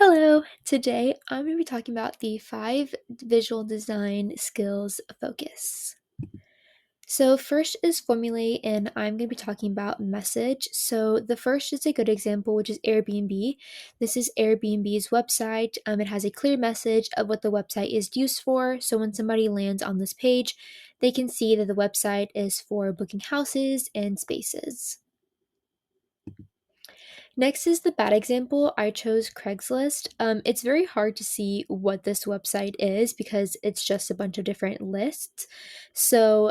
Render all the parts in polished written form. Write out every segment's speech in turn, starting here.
Hello, today I'm going to be talking about the five visual design skills focus. So, first is formulate, and I'm going to be talking about message. So, the first is a good example, which is Airbnb. This is Airbnb's website. It has a clear message of what the website is used for. So, when somebody lands on this page, they can see that the website is for booking houses and spaces. Next is the bad example. I chose Craigslist. It's very hard to see what this website is because it's just a bunch of different lists. So,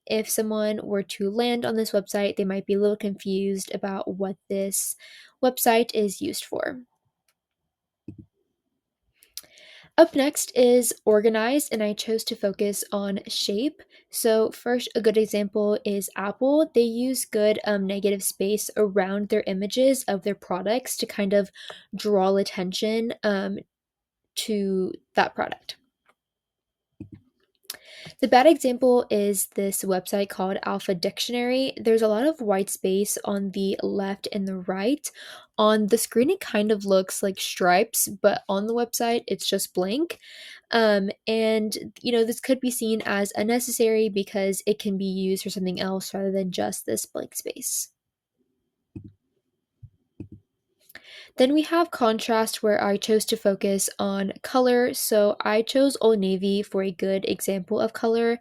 if someone were to land on this website, they might be a little confused about what this website is used for. Up next is organize, and I chose to focus on shape. So, first, a good example is Apple. They use good negative space around their images of their products to kind of draw attention to that product. The bad example is this website called Alpha Dictionary. There's a lot of white space on the left and the right. On the screen, it kind of looks like stripes, but on the website, it's just blank. And this could be seen as unnecessary because it can be used for something else rather than just this blank space. Then we have contrast, where I chose to focus on color. So I chose Old Navy for a good example of color.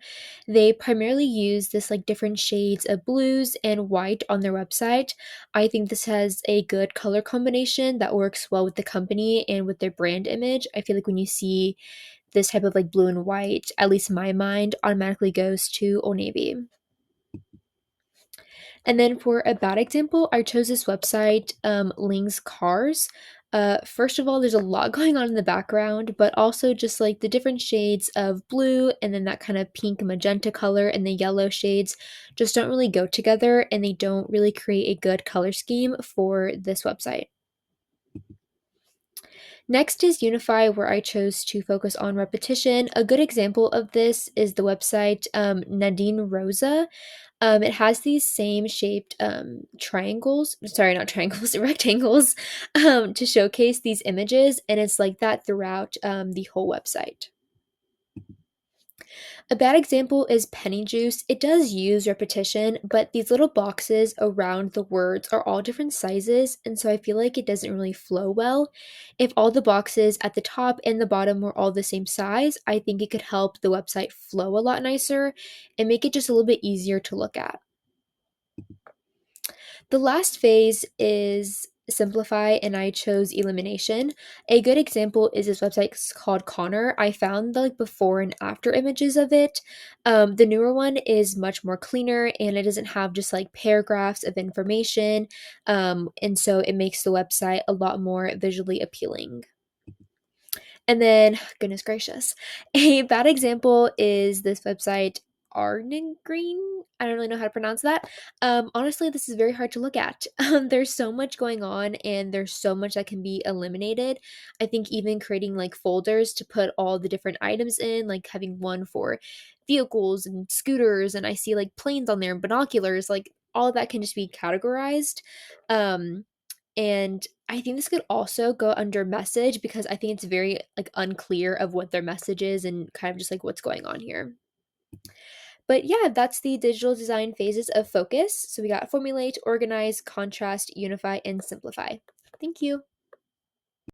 They primarily use this like different shades of blues and white on their website. I think this has a good color combination that works well with the company and with their brand image. I feel like when you see this type of like blue and white, at least my mind automatically goes to Old Navy. And then for a bad example, I chose this website, Ling's Cars. First of all, there's a lot going on in the background, but also just like the different shades of blue and then that kind of pink magenta color and the yellow shades just don't really go together and they don't really create a good color scheme for this website. Next is Unify, where I chose to focus on repetition. A good example of this is the website Nadine Rosa. It has these same shaped triangles, sorry, not triangles, rectangles, to showcase these images, and it's like that throughout the whole website. A bad example is Penny Juice. It does use repetition, but these little boxes around the words are all different sizes, and so I feel like it doesn't really flow well. If all the boxes at the top and the bottom were all the same size, I think it could help the website flow a lot nicer and make it just a little bit easier to look at. The last phase is simplify, and I chose elimination. A good example is this website called Connor. I found the like before and after images of it. The newer one is much more cleaner and it doesn't have just like paragraphs of information. And so it makes the website a lot more visually appealing. And then, goodness gracious, a bad example is this website, Arden Green. I don't really know how to pronounce that. Honestly, this is very hard to look at. There's so much going on, and there's so much that can be eliminated. I think even creating like folders to put all the different items in, like having one for vehicles and scooters, and I see like planes on there and binoculars, like all of that can just be categorized. Um, and I think this could also go under message because I think it's very like unclear of what their message is and kind of just like what's going on here. But yeah, that's the digital design phases of focus. So we got formulate, organize, contrast, unify, and simplify. Thank you.